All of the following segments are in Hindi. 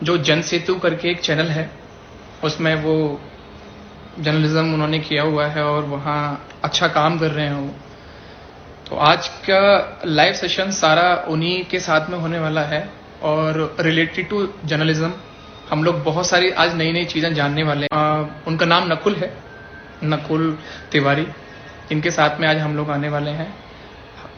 जो जन सेतु करके एक चैनल है, उसमें वो जर्नलिज्म उन्होंने किया हुआ है और वहाँ अच्छा काम कर रहे हैं वो। तो आज का लाइव सेशन सारा उन्हीं के साथ में होने वाला है और रिलेटेड टू जर्नलिज्म हम लोग बहुत सारी आज नई नई चीज़ें जानने वाले हैं। उनका नाम नकुल है, नकुल तिवारी। इनके साथ में आज हम लोग आने वाले हैं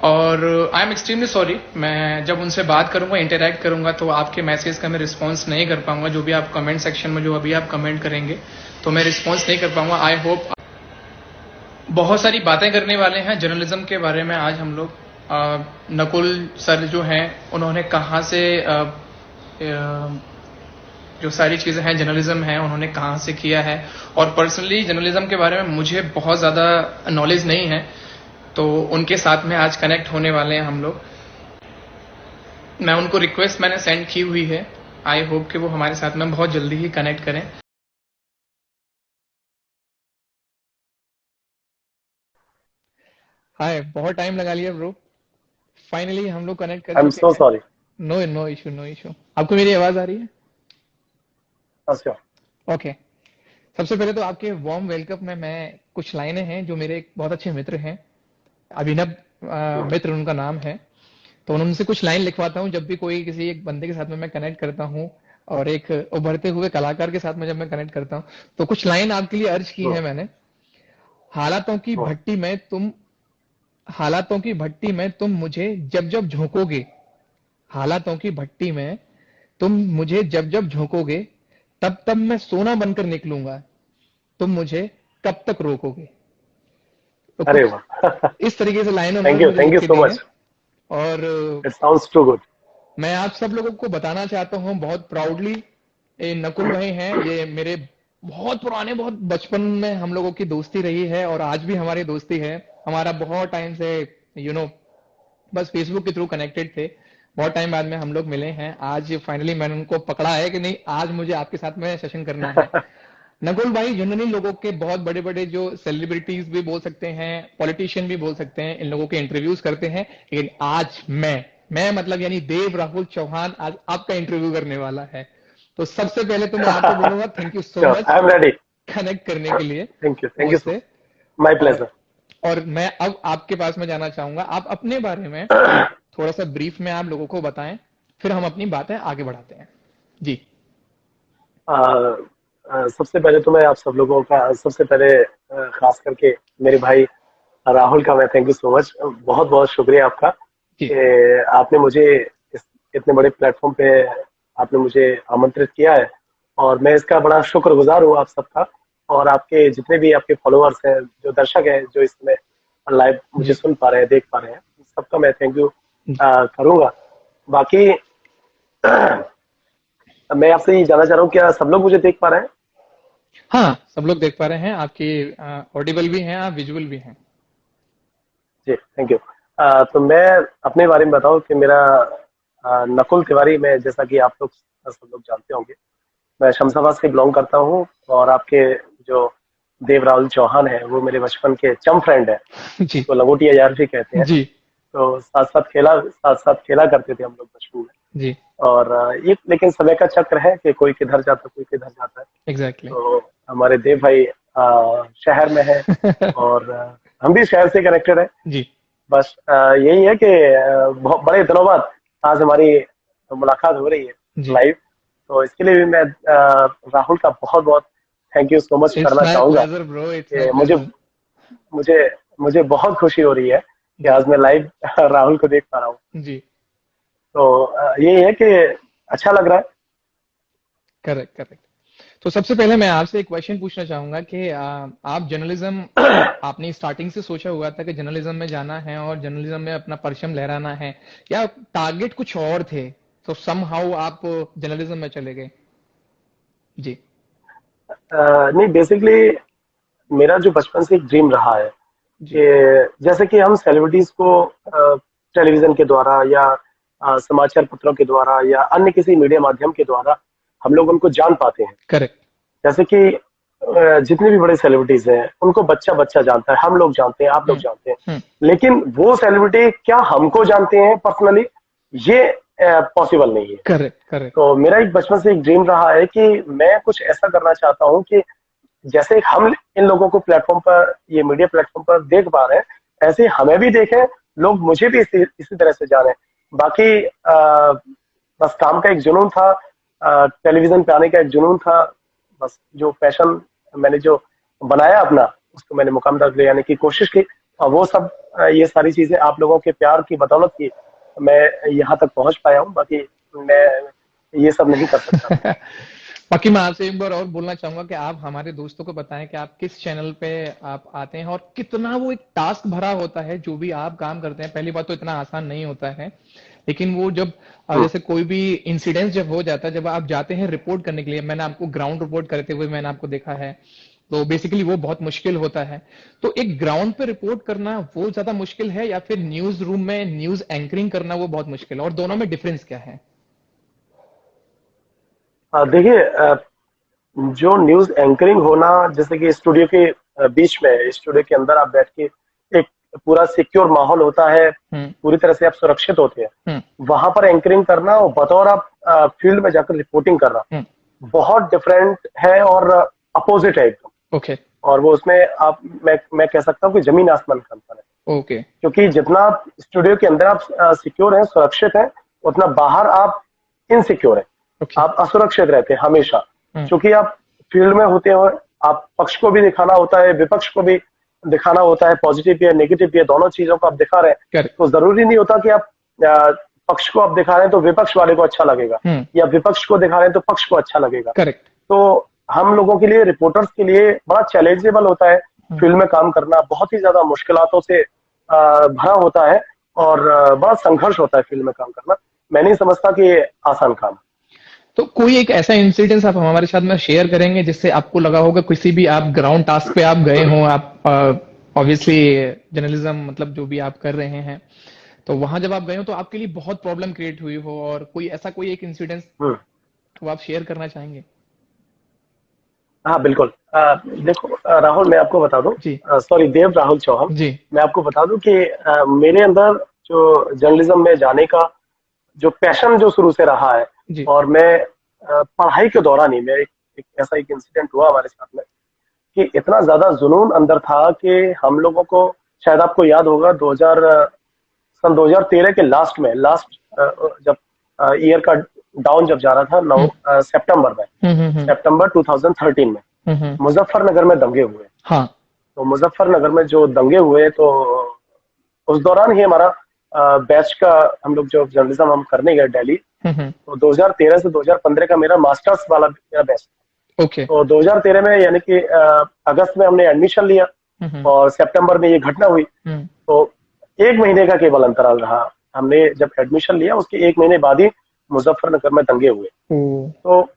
और आई एम एक्सट्रीमली सॉरी, मैं जब उनसे बात करूंगा, इंटरेक्ट करूंगा, तो आपके मैसेज का मैं रिस्पॉन्स नहीं कर पाऊंगा। जो भी आप कमेंट सेक्शन में जो अभी आप कमेंट करेंगे तो मैं रिस्पॉन्स नहीं कर पाऊंगा। आई होप बहुत सारी बातें करने वाले हैं जर्नलिज्म के बारे में आज हम लोग। नकुल सर जो हैं उन्होंने कहाँ से जो सारी चीज़ें हैं जर्नलिज्म है उन्होंने कहाँ से किया है, और पर्सनली जर्नलिज्म के बारे में मुझे बहुत ज़्यादा नॉलेज नहीं है, तो उनके साथ में आज कनेक्ट होने वाले हैं हम लोग। मैं उनको रिक्वेस्ट मैंने सेंड की हुई है, आई होप कि वो हमारे साथ में बहुत जल्दी ही कनेक्ट करें। हाय, बहुत टाइम लगा लिया ब्रो, फाइनली हम लोग कनेक्ट कर आई एम चुके सो हैं। Sorry. No no issue, no issue. आपको मेरी आवाज आ रही है? अच्छा, ओके। सबसे पहले तो आपके वार्म वेलकम में मैं कुछ लाइनें हैं जो मेरे एक बहुत अच्छे मित्र हैं, अभिनव मित्र उनका नाम है, तो उनसे कुछ लाइन लिखवाता हूँ जब भी कोई किसी एक बंदे के साथ में मैं कनेक्ट करता हूँ और एक उभरते हुए कलाकार के साथ में जब मैं कनेक्ट करता हूँ, तो कुछ लाइन आपके लिए अर्ज की है मैंने। हालातों की भट्टी में तुम हालातों की भट्टी में तुम मुझे जब जब झोंकोगे, हालातों की भट्टी में तुम मुझे जब जब झोंकोगे, तब तब मैं सोना बनकर निकलूंगा, तुम मुझे कब तक रोकोगे। तो अरे कुछ वाह। इस तरीके से लाइन उन्होंने मुझे लिख थैंक यू के सो दी है। मच। और इट साउंड्स टू गुड। मैं आप सब लोगों को बताना चाहता हूँ बहुत प्राउडली, ये नकुल भाई हैं, ये मेरे बहुत पुराने, बहुत बचपन में हम लोगों की दोस्ती रही है और आज भी हमारी दोस्ती है। हमारा बहुत टाइम से बस फेसबुक के थ्रू कनेक्टेड थे, बहुत टाइम बाद में हम लोग मिले हैं। आज फाइनली मैंने उनको पकड़ा है कि नहीं, आज मुझे आपके साथ में सेशन करना है। नकुल भाई जनरली लोगों के बहुत बड़े बड़े जो सेलिब्रिटीज भी बोल सकते हैं, पॉलिटिशियन भी बोल सकते हैं, इन लोगों के इंटरव्यूज करते हैं, लेकिन आज मैं मतलब यानी देव राहुल चौहान आज आपका इंटरव्यू करने वाला है। तो सबसे पहले तो मैं आपको बोलूंगा thank you so sure, much I am ready. Connect करने के लिए थैंक यू सो मुझसे। मच। माय और प्लेजर। और मैं अब आपके पास में जाना चाहूंगा, आप अपने बारे में थोड़ा सा ब्रीफ में आप लोगों को बताएं, फिर हम अपनी बातें आगे बढ़ाते हैं जी। सबसे पहले तो मैं आप सब लोगों का, सबसे पहले खास करके मेरे भाई राहुल का मैं थैंक यू सो मच, बहुत बहुत शुक्रिया आपका जी कि आपने मुझे इस इतने बड़े प्लेटफॉर्म पे आपने मुझे आमंत्रित किया है, और मैं इसका बड़ा शुक्रगुजार हूँ आप सबका। और आपके जितने भी आपके फॉलोअर्स हैं, जो दर्शक हैं, जो इस समय लाइव मुझे जी सुन पा रहे हैं, देख पा रहे हैं, सबका मैं थैंक यू करूंगा। बाकी मैं आपसे ये जानना चाह रहा हूँ, क्या सब लोग मुझे देख पा रहे हैं? हाँ, सब लोग देख पा रहे हैं, आपकी ऑडिबल भी हैं, आप विजुअल भी हैं। जी, थैंक यू। तो मैं अपने बारे में बताऊं कि मेरा नकुल तिवारी, मैं जैसा कि आप लोग सब लोग जानते होंगे, मैं शमशाबाद से बिलोंग करता हूं, और आपके जो देव राहुल चौहान है वो मेरे बचपन के चम फ्रेंड है, जी जिसको लंगोटिया यार भी कहते हैं। जी तो साथ साथ खेला करते थे हम लोग बचपन में। जी और ये लेकिन समय का चक्र है कि कोई किधर जाता है, कोई किधर जाता है। एग्जैक्टली। तो हमारे देव भाई शहर में है, और हम भी शहर से कनेक्टेड है। जी बस यही है कि बहुत बड़े दिनों बाद आज हमारी मुलाकात हो रही है जी, लाइव। तो इसके लिए भी मैं राहुल का बहुत बहुत thank you so much it's करना माय चाहूंगा प्लेजर ब्रो, इट्स माय कि मुझे प्लेजर। मुझे मुझे बहुत खुशी हो रही है कि जी आज मैं लाइव राहुल को देख पा रहा हूँ। जी, तो यही है कि अच्छा लग रहा है। Correct correct. तो सबसे पहले मैं आपसे एक क्वेश्चन पूछना चाहूंगा कि आप जर्नलिज्म, आपने स्टार्टिंग से सोचा हुआ था कि जर्नलिज्म में जाना है और जर्नलिज्म में अपना परचम लहराना है, या टारगेट कुछ और थे, तो समहाउ आप जर्नलिज्म में चले गए? जी नहीं, बेसिकली मेरा जो बचपन से एक ड्रीम रहा है जी कि जैसे कि हम सेलिब्रिटीज को टेलीविजन के द्वारा या समाचार पत्रों के द्वारा या अन्य किसी मीडिया माध्यम के द्वारा हम लोग उनको जान पाते हैं। करेक्ट। जैसे कि जितने भी बड़े सेलिब्रिटीज हैं उनको बच्चा बच्चा जानता है, हम लोग जानते हैं, आप लोग जानते हैं। हम्म। लेकिन वो सेलिब्रिटी क्या हमको जानते हैं पर्सनली, ये पॉसिबल नहीं है। Correct correct. तो मेरा एक बचपन से एक ड्रीम रहा है कि मैं कुछ ऐसा करना चाहता हूँ कि जैसे हम इन लोगों को प्लेटफॉर्म पर, ये मीडिया प्लेटफॉर्म पर देख पा रहे हैं, ऐसे ही हमें भी देखें, लोग मुझे भी इसी तरह से जाने। बाकी बस काम का एक जुनून था, टेलीविजन पे आने का एक जुनून था, बस जो पैशन मैंने जो बनाया अपना, उसको मैंने मुकाम तक ले आने की कोशिश की, और वो सब ये सारी चीजें आप लोगों के प्यार की बदौलत की मैं यहाँ तक पहुंच पाया हूँ। बाकी मैं ये सब नहीं कर सकता। बाकी मैं आपसे एक बार और बोलना चाहूंगा कि आप हमारे दोस्तों को बताएं कि आप किस चैनल पे आप आते हैं और कितना वो एक टास्क भरा होता है जो भी आप काम करते हैं। पहली बात तो इतना आसान नहीं होता है, लेकिन वो जब जैसे कोई भी इंसिडेंट जब हो जाता है, जब आप जाते हैं रिपोर्ट करने के लिए, मैंने आपको ग्राउंड रिपोर्ट करते हुए मैंने आपको देखा है, तो बेसिकली वो बहुत मुश्किल होता है। तो एक ग्राउंड पे रिपोर्ट करना वो ज्यादा मुश्किल है या फिर न्यूज रूम में न्यूज एंकरिंग करना वो बहुत मुश्किल है, और दोनों में डिफरेंस क्या है? देखिए, जो न्यूज एंकरिंग होना, जैसे कि स्टूडियो के बीच में, स्टूडियो के अंदर आप बैठ के, एक पूरा सिक्योर माहौल होता है, पूरी तरह से आप सुरक्षित होते हैं, वहां पर एंकरिंग करना और बतौर आप फील्ड में जाकर रिपोर्टिंग करना बहुत डिफरेंट है और अपोजिट है एकदम। ओके। और वो उसमें आप, मैं कह सकता हूँ कि जमीन आसमान का अंतर है। ओके। क्योंकि जितना आप स्टूडियो के अंदर आप सिक्योर हैं, सुरक्षित हैं, उतना बाहर आप इनसिक्योर हैं, आप असुरक्षित रहते हैं हमेशा। क्योंकि आप फील्ड में होते हैं, आप पक्ष को भी दिखाना होता है, विपक्ष को भी दिखाना होता है, पॉजिटिव या नेगेटिव या दोनों चीजों को आप दिखा रहे हैं। तो जरूरी नहीं होता कि आप पक्ष को आप दिखा रहे हैं तो विपक्ष वाले को अच्छा लगेगा, या विपक्ष को दिखा रहे हैं तो पक्ष को अच्छा लगेगा। करेक्ट। तो हम लोगों के लिए, रिपोर्टर्स के लिए बड़ा चैलेंजेबल होता है फील्ड में काम करना, बहुत ही ज्यादा मुश्किलातों से भरा होता है और बड़ा संघर्ष होता है फील्ड में काम करना। मैं नहीं समझता कि ये आसान काम है। तो कोई एक ऐसा इंसिडेंस आप हमारे साथ में शेयर करेंगे जिससे आपको लगा होगा किसी भी आप ग्राउंड टास्क पे आप गए हों, आप ऑब्वियसली जर्नलिज्म मतलब जो भी आप कर रहे हैं, तो वहां जब आप गए हो तो आपके लिए बहुत प्रॉब्लम क्रिएट हुई हो, और कोई ऐसा कोई एक इंसिडेंस तो आप शेयर करना चाहेंगे? हाँ बिल्कुल। देखो राहुल, मैं आपको बता दूं, सॉरी देव राहुल चौहान जी, मैं आपको बता दूं कि मेरे अंदर जो जर्नलिज्म में जाने का जो पैशन जो शुरू से रहा है, और मैं पढ़ाई के दौरान ही, मैं एक ऐसा एक इंसिडेंट हुआ हमारे साथ में कि इतना ज्यादा जुनून अंदर था कि हम लोगों को, शायद आपको याद होगा, सन 2013 के लास्ट जब ईयर का डाउन जब जा रहा था, सितंबर में, सितंबर 2013 में मुजफ्फरनगर में दंगे हुए। हाँ। तो मुजफ्फरनगर में जो दंगे हुए, तो उस दौरान ही हमारा बैच का, हम लोग जो जर्नलिज्म हम करने गए दिल्ली, तो 2013 से 2015 का मेरा मास्टर्स वाला मेरा बैच। ओके। तो 2013 में, यानी कि अगस्त में हमने एडमिशन लिया और सितंबर में ये घटना हुई। तो 1 महीने का केवल अंतराल रहा। हमने जब एडमिशन लिया उसके 1 महीने बाद ही मुजफ्फरनगर में दंगे हुए। तो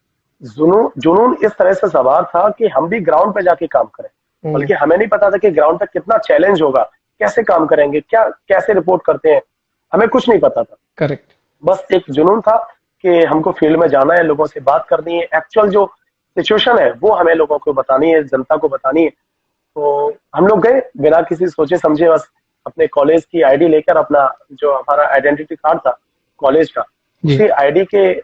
जुनून इस तरह से सवार था कि हम भी ग्राउंड पे जाके काम करें, बल्कि हमें नहीं पता था कि ग्राउंड पे कितना चैलेंज होगा, कैसे काम करेंगे, क्या कैसे रिपोर्ट करते हैं, हमें कुछ नहीं पता था। करेक्ट। बस एक जुनून था कि हमको फील्ड में जाना है, लोगों से बात करनी है, एक्चुअल जो सिचुएशन है वो हमें लोगों को बतानी है, जनता को बतानी है। तो हम लोग गए बिना किसी सोचे समझे, बस अपने कॉलेज की आईडी लेकर, अपना जो हमारा आइडेंटिटी कार्ड था कॉलेज का, उसी आईडी के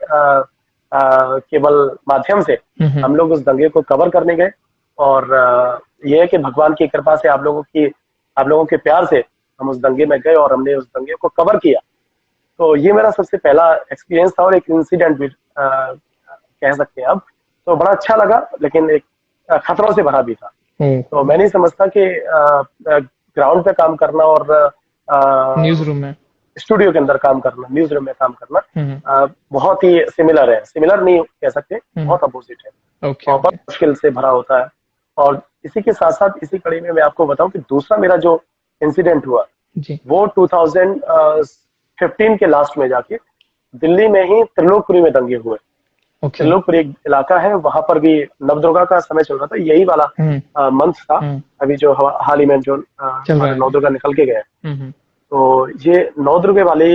केवल माध्यम से हम लोग उस दंगे को कवर करने गए। और यह है कि भगवान की कृपा से, आप लोगों के प्यार से हम उस दंगे में गए और हमने उस दंगे को कवर किया। तो ये मेरा सबसे पहला एक्सपीरियंस था, और एक इंसिडेंट भी कह सकते हैं अब। तो बड़ा अच्छा लगा, लेकिन एक खतरों से भरा भी था। तो मैं नहीं समझता कि ग्राउंड पे काम करना और न्यूज रूम में, स्टूडियो के अंदर काम करना, न्यूज रूम में काम करना बहुत ही सिमिलर है। सिमिलर नहीं कह सकते, बहुत अपोजिट है, और बहुत मुश्किल से भरा होता है। और इसी के साथ साथ, इसी कड़ी में मैं आपको बताऊं कि दूसरा मेरा जो इंसिडेंट हुआ वो 2015 के लास्ट में जाके दिल्ली में ही त्रिलोकपुरी में दंगे हुए। त्रिलोकपुरी एक इलाका है, वहां पर भी नवदुर्गा का समय चल रहा था, यही वाला मंथ था अभी जो हाल ही में जो नवदुर्गा निकल के गए। तो ये नवदुर्गे वाले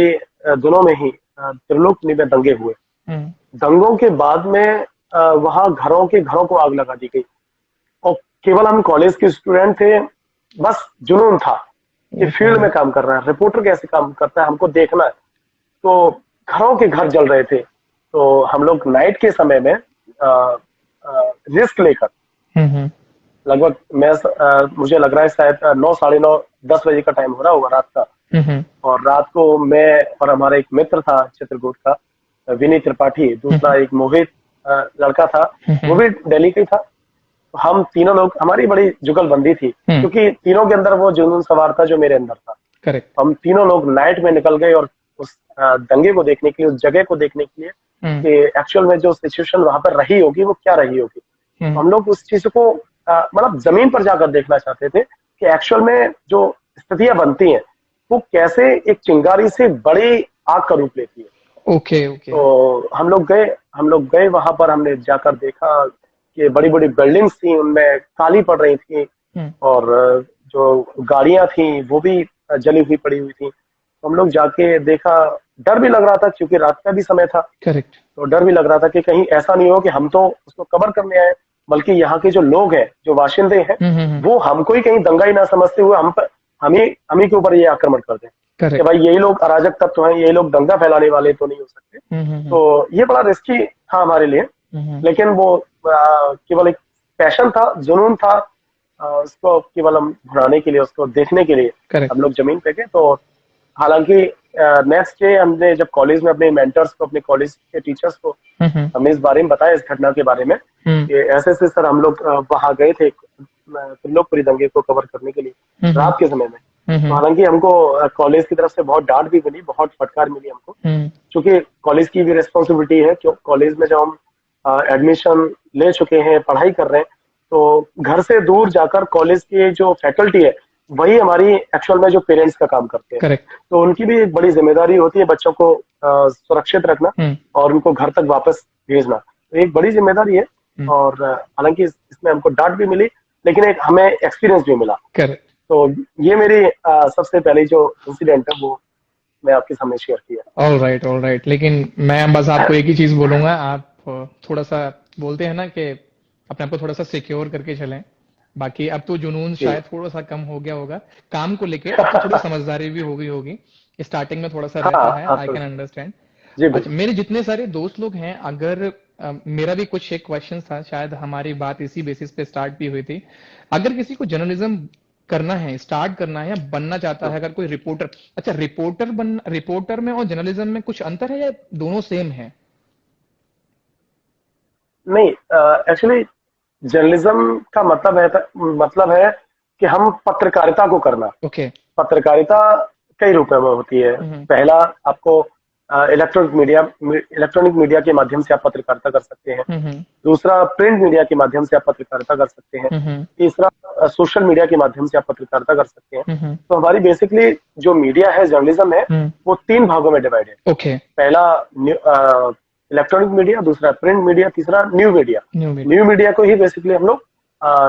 दिनों में ही त्रिलोकपुरी में दंगे हुए। दंगों के बाद में वहां घरों को आग लगा दी गई, और केवल हम कॉलेज के स्टूडेंट थे। बस जुनून था कि फील्ड में काम करना है, रिपोर्टर कैसे काम करता है हमको देखना है। तो घरों के घर जल रहे थे। तो हम लोग नाइट के समय में रिस्क लेकर लगभग मुझे लग रहा है शायद 9, साढ़े 9, 10 बजे का टाइम हो रहा होगा रात का। और रात को मैं और हमारा एक मित्र था चित्रकूट का, विनय त्रिपाठी, दूसरा एक मोहित लड़का था, वो भी दिल्ली का ही था। तो हम तीनों लोग, हमारी बड़ी जुगलबंदी थी क्योंकि तीनों के अंदर वो जुनून सवार था जो मेरे अंदर था। करेक्ट। हम तीनों लोग नाइट में निकल गए और उस दंगे को देखने के लिए, उस जगह को देखने के लिए कि एक्चुअल में जो सिचुएशन वहां पर रही होगी वो क्या रही होगी। हम लोग उस चीज को मतलब जमीन पर जाकर देखना चाहते थे कि एक्चुअल में जो स्थितियां बनती हैं वो कैसे एक चिंगारी से बड़ी आग का रूप लेती है। ओके। तो हम लोग गए वहां पर, हमने जाकर देखा कि बड़ी बड़ी बिल्डिंग्स थी, उनमें काली पड़ रही थी और जो गाड़ियां थी वो भी जली हुई पड़ी हुई थी। हम लोग जाके देखा, डर भी लग रहा था क्योंकि रात का भी समय था। करेक्ट। तो डर भी लग रहा था कि कहीं ऐसा नहीं हो कि हम तो उसको कवर करने आए, बल्कि यहाँ के जो लोग हैं, जो बाशिंदे हैं, वो हमको ही कहीं दंगा ही ना समझते हुए हम ही के ऊपर ये आक्रमण कर दें कि भाई यही लोग अराजक तत्व हैं, यही लोग दंगा फैलाने वाले तो नहीं हो सकते। तो ये बड़ा रिस्की था हमारे लिए, लेकिन वो केवल एक पैशन था, जुनून था, उसको केवल हम भुनाने के लिए, उसको देखने के लिए हम लोग जमीन पे गए। तो हालांकि नेक्स्ट डे हमने जब कॉलेज में अपने मेंटर्स को, अपने कॉलेज के टीचर्स को हमने इस बारे में बताया, इस घटना के बारे में कि ऐसे ऐसे सर हम लोग वहां गए थे त्रिलोकपुरी दंगे को कवर करने के लिए रात के समय में। तो हालांकि हमको कॉलेज की तरफ से बहुत डांट भी मिली, बहुत फटकार मिली हमको, क्योंकि कॉलेज की भी रिस्पॉन्सिबिलिटी है। क्यों, कॉलेज में जब हम एडमिशन ले चुके हैं, पढ़ाई कर रहे हैं, तो घर से दूर जाकर कॉलेज की जो फैकल्टी है वही हमारी एक्चुअल में जो पेरेंट्स का काम करते हैं। करेक्ट। तो उनकी भी एक बड़ी जिम्मेदारी होती है बच्चों को सुरक्षित रखना और उनको घर तक वापस भेजना, तो एक बड़ी जिम्मेदारी है। और हालांकि इसमें हमको डांट भी मिली, लेकिन एक हमें एक्सपीरियंस भी मिला। करेक्ट। तो ये मेरी सबसे पहली जो इंसिडेंट है वो मैं आपके सामने शेयर किया। All right. लेकिन मैं बस आपको एक ही चीज बोलूंगा, आप थोड़ा सा बोलते हैं ना कि अपने आप को थोड़ा सा सिक्योर करके चलें। बाकी अब तो जुनून शायद थोड़ा सा कम हो गया होगा काम को लेके, अब तो थोड़ी समझदारी भी हो गई होगी। स्टार्टिंग में थोड़ा सा रहता है, आई कैन अंडरस्टैंड। अच्छा, मेरे जितने सारे दोस्त लोग हैं, अगर मेरा भी कुछ एक क्वेश्चन था, शायद हमारी बात इसी बेसिस पे स्टार्ट भी हुई थी। अगर किसी को जर्नलिज्म करना है, स्टार्ट करना है या बनना चाहता है, अगर कोई रिपोर्टर, अच्छा रिपोर्टर में और जर्नलिज्म में कुछ अंतर है या दोनों सेम है? नहीं, एक्चुअली जर्नलिज्म का मतलब है कि हम पत्रकारिता को करना। ओके। पत्रकारिता कई रूपों में होती है। पहला, आपको इलेक्ट्रॉनिक मीडिया के माध्यम से आप पत्रकारिता कर सकते हैं। दूसरा, प्रिंट मीडिया के माध्यम से आप पत्रकारिता कर सकते हैं। तीसरा, सोशल मीडिया के माध्यम से आप पत्रकारिता कर सकते हैं। तो हमारी बेसिकली जो मीडिया है, जर्नलिज्म है, वो 3 भागों में डिवाइड है। ओके। पहला इलेक्ट्रॉनिक मीडिया, दूसरा प्रिंट मीडिया, तीसरा न्यू मीडिया। न्यू मीडिया को ही बेसिकली हम लोग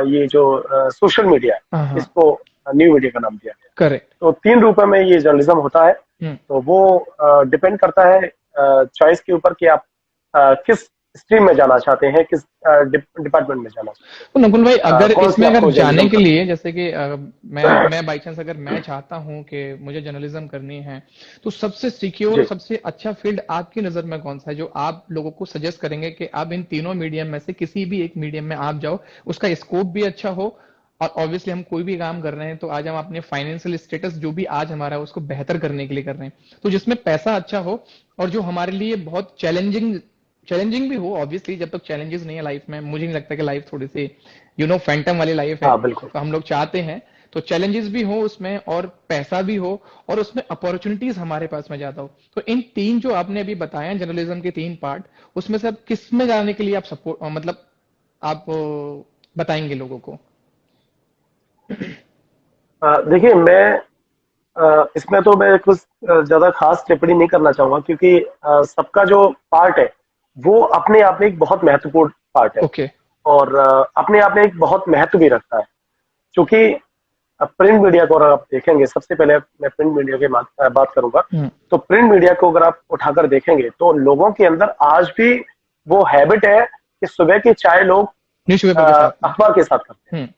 ये जो सोशल मीडिया है, इसको न्यू मीडिया का नाम दिया गया। करेक्ट। तो 3 रूपों में ये जर्नलिज्म होता है। तो वो डिपेंड करता है चॉइस के ऊपर कि आप किस स्ट्रीम में जाना चाहते हैं, किस डिपार्टमेंट में जाना चाहते हैं। तो नकुल भाई, अगर इसमें अगर जाने के लिए, जैसे कि मैं बाई चांस अगर मैं चाहता हूं कि मुझे जर्नलिज्म करनी है, तो सबसे सिक्योर, सबसे अच्छा फील्ड आपकी नजर में कौन सा है जो आप लोगों को सजेस्ट करेंगे कि आप इन तीनों मीडियम में से किसी भी एक मीडियम में आप जाओ, उसका स्कोप भी अच्छा हो, और ऑब्वियसली हम कोई भी काम कर रहे हैं तो आज हम अपने फाइनेंशियल स्टेटस जो भी आज हमारा है उसको बेहतर करने के लिए कर रहे हैं, तो जिसमें पैसा अच्छा हो और जो हमारे लिए बहुत चैलेंजिंग भी हो। ऑब्वियसली जब तक चैलेंजेस नहीं है लाइफ में, मुझे नहीं लगता कि लाइफ थोड़ी सी फैंटम वाली लाइफ है। तो हम लोग चाहते हैं तो चैलेंजेस भी हो उसमें और पैसा भी हो और उसमें अपॉर्चुनिटीज हमारे पास में ज्यादा हो। तो इन 3 जो आपने अभी बताया जर्नलिज्म के 3 पार्ट, उसमें से अब किस में जाने के लिए आप सपोर्ट, मतलब आप बताएंगे लोगों को? देखिए, इसमें तो मैं कुछ ज्यादा खास टिप्पणी नहीं करना चाहूंगा, क्योंकि सबका जो पार्ट है वो अपने आप में एक बहुत महत्वपूर्ण पार्ट है। ओके। और अपने आप में एक बहुत महत्व भी रखता है, क्योंकि प्रिंट मीडिया को अगर आप देखेंगे, सबसे पहले मैं प्रिंट मीडिया की बात करूंगा। तो प्रिंट मीडिया को अगर आप उठाकर देखेंगे तो लोगों के अंदर आज भी वो हैबिट है कि सुबह की चाय लोग अखबार के साथ करते हैं।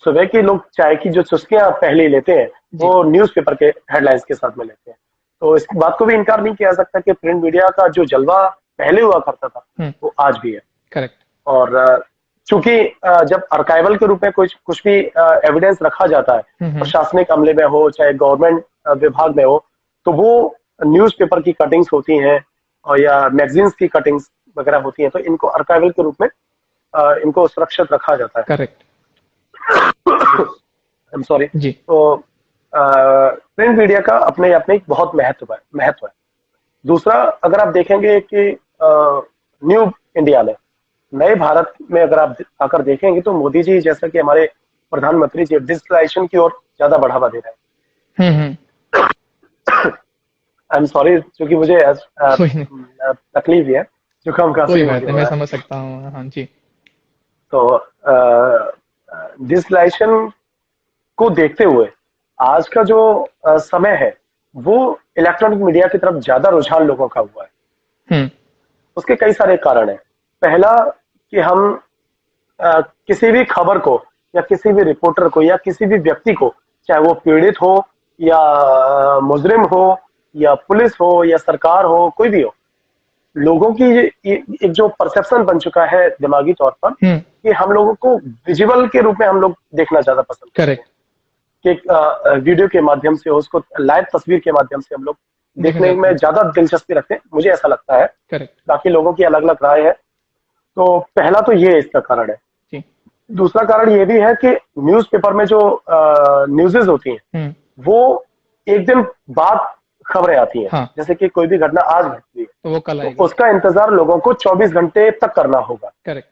सुबह के लोग चाय की जो चुस्कियां पहले लेते हैं वो न्यूज़पेपर के हेडलाइंस के साथ में लेते हैं। तो इस बात को भी इनकार नहीं किया जा सकता कि प्रिंट मीडिया का जो जलवा पहले हुआ करता था वो आज भी है। करेक्ट। और चूंकि जब आर्काइवल के रूप में कुछ भी एविडेंस रखा जाता है प्रशासनिक अमले में हो चाहे गवर्नमेंट विभाग में हो, तो वो न्यूज़पेपर की कटिंग्स होती हैं और या मैगजीन्स की कटिंग्स वगैरह होती हैं, तो इनको आर्काइवल के रूप में इनको सुरक्षित रखा जाता है। करेक्ट। आई एम सॉरी जी। तो प्रिंट मीडिया का अपने आप में एक बहुत महत्व है। दूसरा, अगर आप देखेंगे कि न्यू इंडिया में, नए भारत में अगर आप आकर देखेंगे तो मोदी जी जैसा कि हमारे प्रधानमंत्री जी डिजिटलाइजेशन की ओर ज्यादा बढ़ावा दे रहे हैं। आई एम सॉरी, क्योंकि मुझे तकलीफ है, जुकाम खांसी कोई बात नहीं, मैं समझ सकता हूँ। हाँ जी। तो डिजिटलाइजेशन को देखते हुए आज का जो समय है वो इलेक्ट्रॉनिक मीडिया की तरफ ज्यादा रुझान लोगों का हुआ है। उसके कई सारे कारण हैं। पहला कि हम किसी भी खबर को या किसी भी रिपोर्टर को या किसी भी व्यक्ति को, चाहे वो पीड़ित हो या मुजरिम हो या पुलिस हो या सरकार हो, कोई भी हो, लोगों की एक जो परसेप्शन बन चुका है दिमागी तौर पर कि हम लोगों को विजुअल के रूप में हम लोग देखना ज्यादा पसंद करते हैं कि वीडियो के माध्यम से, उसको लाइव तस्वीर के माध्यम से हम लोग देखने में ज्यादा दिलचस्पी रखते हैं, मुझे ऐसा लगता है। बाकी लोगों की अलग अलग राय है। तो पहला तो ये इसका कारण है। दूसरा कारण ये भी है कि न्यूज़पेपर में जो न्यूज़ेस होती हैं वो एक दिन बाद खबरें आती हैं। हाँ। जैसे कि कोई भी घटना आज घटती है तो वो कल आएगी, तो उसका इंतजार लोगों को 24 घंटे तक करना होगा। करेक्ट।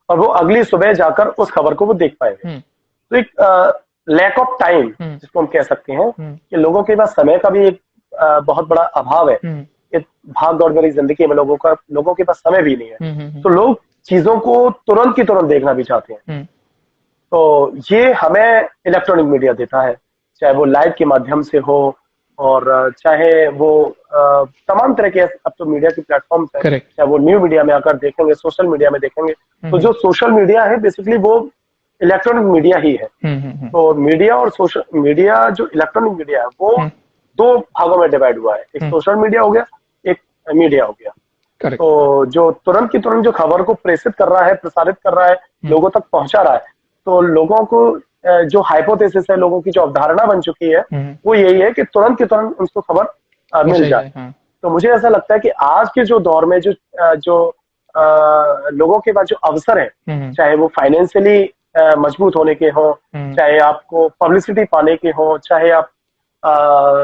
और वो अगली सुबह जाकर उस खबर को वो देख पाएंगे। तो एक लैक ऑफ टाइम जिसको हम कह सकते हैं कि लोगों के पास समय का भी एक बहुत बड़ा अभाव है। एक भाग दौड़ भरी जिंदगी में लोगों के पास समय भी नहीं है। तो लोग चीजों को तुरंत की तुरंत देखना भी चाहते हैं। तो ये हमें इलेक्ट्रॉनिक मीडिया देता है, चाहे वो लाइव के माध्यम से हो और चाहे वो तमाम तरह के अब तो मीडिया की प्लेटफॉर्म्स हैं, चाहे वो न्यू मीडिया में आकर देखेंगे, सोशल मीडिया में देखेंगे, तो जो सोशल मीडिया है बेसिकली वो इलेक्ट्रॉनिक मीडिया ही है। तो मीडिया और सोशल मीडिया, जो इलेक्ट्रॉनिक मीडिया है वो दो भागों में डिवाइड हुआ है। एक सोशल मीडिया हो गया, एक मीडिया हो गया। तो जो तुरंत की तुरंत जो खबर को प्रेषित कर रहा है, प्रसारित कर रहा है, लोगों तक पहुंचा रहा है, तो लोगों को जो हाइपोथेसिस है, लोगों की जो अवधारणा बन चुकी है वो यही है कि तुरंत की तुरंत उनको खबर मिल जाए। तो मुझे ऐसा लगता है कि आज के जो दौर में जो लोगों के पास जो अवसर है, चाहे वो फाइनेंशियली मजबूत होने के हो, चाहे आपको पब्लिसिटी पाने के हो, चाहे आप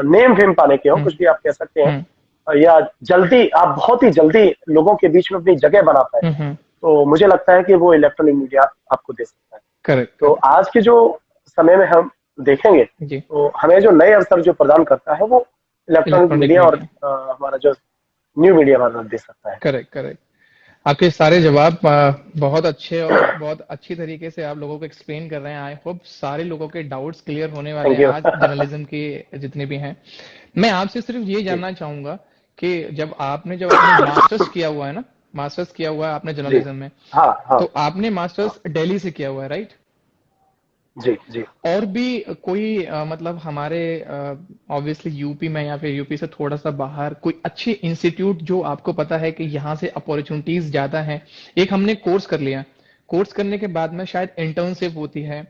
नेम फेम पाने के हो, कुछ भी आप कह सकते हैं, या जल्दी आप बहुत ही जल्दी लोगों के बीच में अपनी जगह बना पाए, तो मुझे लगता है कि वो इलेक्ट्रॉनिक मीडिया आपको दे सकता है। करेक्ट। तो आज के जो समय में हम देखेंगे तो हमें जो नए अवसर जो प्रदान करता है वो इलेक्ट्रॉनिक मीडिया और हमारा जो न्यू मीडिया हमारा दे सकता है। करेक्ट। आपके सारे जवाब बहुत अच्छे और बहुत अच्छी तरीके से आप लोगों को एक्सप्लेन कर रहे हैं। आई होप सारे लोगों के डाउट्स क्लियर होने वाले हैं आज जर्नलिज्म के जितने भी हैं। मैं आपसे सिर्फ ये जानना चाहूंगा कि जब अपने मास्टर्स किया हुआ है ना, मास्टर्स किया हुआ है आपने जर्नलिज्म में। हाँ। तो आपने मास्टर्स दिल्ली से किया हुआ है, राइट? जी। और भी कोई मतलब हमारे ऑब्वियसली यूपी में या फिर यूपी से थोड़ा सा बाहर कोई अच्छे इंस्टीट्यूट जो आपको पता है कि यहाँ से अपॉर्चुनिटीज ज्यादा हैं? एक हमने कोर्स कर लिया, कोर्स करने के बाद में शायद इंटर्नशिप होती है,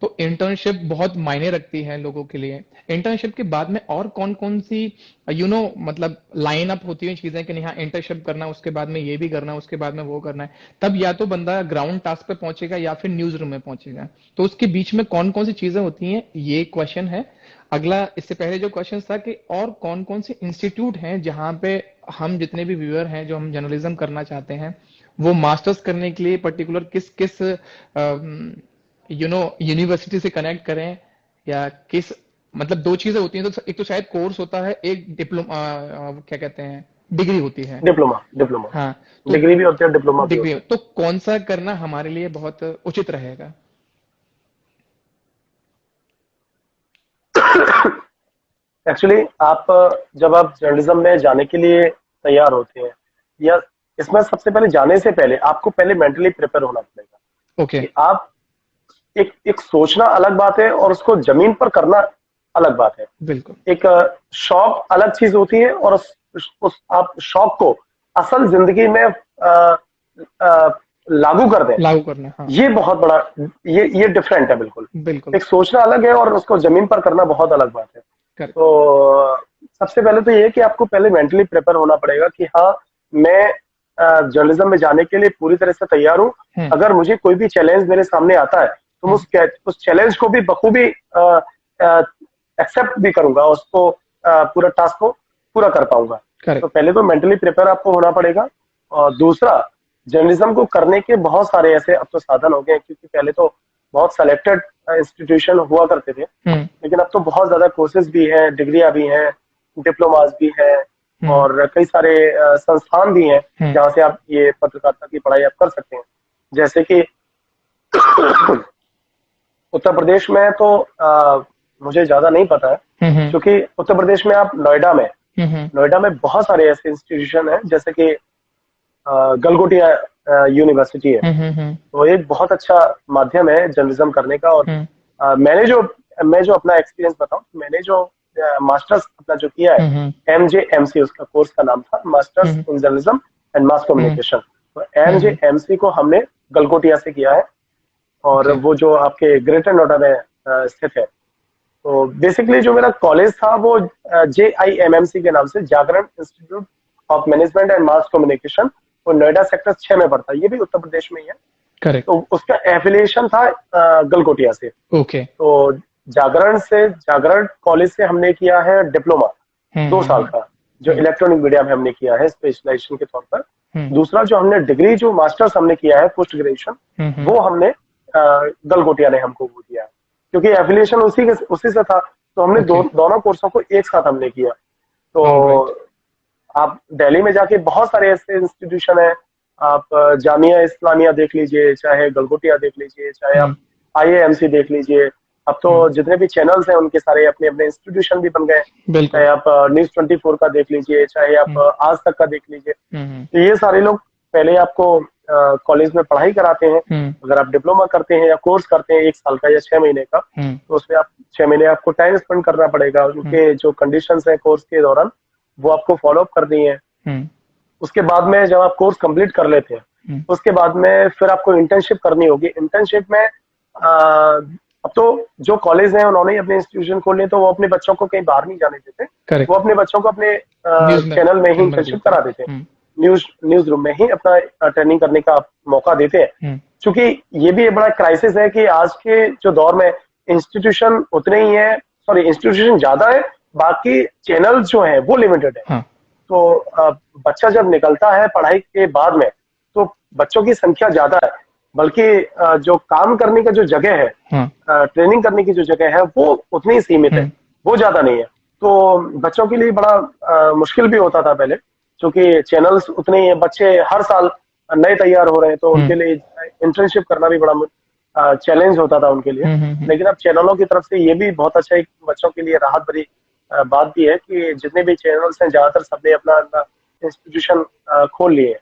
तो इंटर्नशिप बहुत मायने रखती है लोगों के लिए। इंटर्नशिप के बाद में और कौन कौन सी मतलब लाइन अप होती है चीजें कि नहीं, हाँ इंटर्नशिप करना, उसके बाद में ये भी करना, उसके बाद में वो करना है, तब या तो बंदा ग्राउंड टास्क पे पहुंचेगा या फिर न्यूज रूम में पहुंचेगा। तो उसके बीच में कौन कौन सी चीजें होती हैं, ये क्वेश्चन है। अगला, इससे पहले जो क्वेश्चन था कि और कौन कौन से इंस्टीट्यूट हैं जहां पे हम जितने भी व्यूअर हैं जो हम जर्नलिज्म करना चाहते हैं वो मास्टर्स करने के लिए पर्टिकुलर किस यूनिवर्सिटी से कनेक्ट करें, या किस, मतलब दो चीजें होती हैं। तो एक तो शायद कोर्स होता है, एक डिप्लोमा क्या कहते हैं, डिग्री होती है। डिप्लोमा। हाँ, तो डिग्री भी होती है, डिप्लोमा भी होती है। तो कौन सा करना हमारे लिए बहुत उचित रहेगा? एक्चुअली जब आप जर्नलिज्म में जाने के लिए तैयार होते हैं, या इसमें सबसे पहले जाने से पहले आपको पहले मेंटली प्रिपेयर होना पड़ेगा। ओके। आप एक सोचना अलग बात है और उसको जमीन पर करना अलग बात है। बिल्कुल। एक शौक अलग चीज होती है, और उस आप शौक को असल जिंदगी में लागू कर दें, लागू करना, हाँ। ये बहुत बड़ा, ये डिफरेंट है बिल्कुल। बिल्कुल। एक सोचना अलग है और उसको जमीन पर करना बहुत अलग बात है। करेक्ट। तो सबसे पहले तो ये है कि आपको पहले मेंटली प्रिपेयर होना पड़ेगा कि हाँ, मैं जर्नलिज्म में जाने के लिए पूरी तरह से तैयार हूँ। अगर मुझे कोई भी चैलेंज मेरे सामने आता है तो उस चैलेंज को भी बखूबी एक्सेप्ट भी करूंगा, उसको पूरा टास्क को पूरा कर पाऊंगा। तो पहले तो मेंटली प्रिपेयर आपको होना पड़ेगा। और दूसरा, जर्नलिज्म को करने के बहुत सारे ऐसे अब तो साधन हो गए हैं, क्योंकि पहले तो बहुत सेलेक्टेड इंस्टीट्यूशन हुआ करते थे, लेकिन अब तो बहुत ज्यादा कोर्सेज भी हैं, डिग्रियां भी हैं, डिप्लोमास भी हैं, और कई सारे संस्थान भी हैं जहाँ से आप ये पत्रकारिता की पढ़ाई आप कर सकते हैं। जैसे कि उत्तर प्रदेश में तो मुझे ज्यादा नहीं पता है, क्योंकि उत्तर प्रदेश में आप नोएडा में बहुत सारे ऐसे इंस्टीट्यूशन हैं, जैसे कि गलगोटिया यूनिवर्सिटी है। तो एक बहुत अच्छा माध्यम है जर्नलिज्म करने का। और मैं जो अपना एक्सपीरियंस बताऊं, मैंने जो मास्टर्स अपना जो किया है, MJMC उसका कोर्स का नाम था, masters in journalism and mass communication. तो MJMC को हमने गलगोटिया से किया है, और वो जो आपके ग्रेटर नोएडा में स्थित है। तो बेसिकली जो मेरा कॉलेज था वो JIMMC के नाम से, Jagran institute of management and mass communication, वो नोएडा सेक्टर 6 में पड़ता है, ये भी उत्तर प्रदेश में ही है। करेक्ट। तो उसका एफिलिएशन था गलगोटिया से। ओके। तो जागरण कॉलेज से हमने किया है डिप्लोमा 2 साल का, जो इलेक्ट्रॉनिक मीडिया में हमने किया है स्पेशलाइजेशन के तौर पर। दूसरा जो हमने डिग्री, जो मास्टर्स हमने किया है पोस्ट ग्रेजुएशन, वो हमने गलगोटिया ने हमको वो दिया है, क्योंकि एफिलिएशन उसी से था। तो हमने दोनों कोर्सों को एक साथ हमने किया। तो आप दिल्ली में जाके बहुत सारे ऐसे इंस्टीट्यूशन है, आप जामिया इस्लामिया देख लीजिए, चाहे गलगोटिया देख लीजिए, चाहे आप IIMC देख लीजिए। अब तो जितने भी चैनल्स हैं उनके सारे अपने अपने इंस्टीट्यूशन भी बन गए। चाहे आप न्यूज 24 का देख लीजिए, चाहे आप आज तक का देख लीजिए। तो ये सारे लोग पहले आपको कॉलेज में पढ़ाई कराते हैं। अगर आप डिप्लोमा करते हैं या कोर्स करते हैं 1 साल का या 6 महीने का, तो उसमें आप 6 महीने आपको टाइम स्पेंड करना पड़ेगा। उनके जो कंडीशंस है कोर्स के दौरान, वो आपको फॉलो अप करनी है। उसके बाद में जब आप कोर्स कंप्लीट कर लेते हैं, उसके बाद में फिर आपको इंटर्नशिप करनी होगी। इंटर्नशिप में अब तो जो कॉलेज हैं उन्होंने ही अपने इंस्टीट्यूशन खोले, तो वो अपने बच्चों को कहीं बाहर नहीं जाने देते। वो अपने बच्चों को अपने चैनल में ही इंटर्नशिप करा देते हैं, न्यूज रूम में ही अपना ट्रेनिंग करने का मौका देते हैं। क्योंकि ये भी एक बड़ा क्राइसिस है कि आज के जो दौर में इंस्टीट्यूशन उतने ही है, इंस्टीट्यूशन ज्यादा है, बाकी चैनल जो है वो लिमिटेड है। तो बच्चा जब निकलता है पढ़ाई के बाद में, तो बच्चों की संख्या ज्यादा है, बल्कि जो काम करने का जो जगह है, ट्रेनिंग करने की जो जगह है, वो उतनी ही सीमित है, वो ज्यादा नहीं है। तो बच्चों के लिए बड़ा मुश्किल भी होता था पहले, क्योंकि चैनल्स उतने ही हैं, बच्चे हर साल नए तैयार हो रहे हैं, तो उनके लिए इंटर्नशिप करना भी बड़ा चैलेंज होता था उनके लिए। लेकिन अब चैनलों की तरफ से ये भी बहुत अच्छा एक बच्चों के लिए राहत भरी बात भी है कि जितने भी चैनल्स हैं ज्यादातर सबने अपना इंस्टीट्यूशन खोल लिए हैं।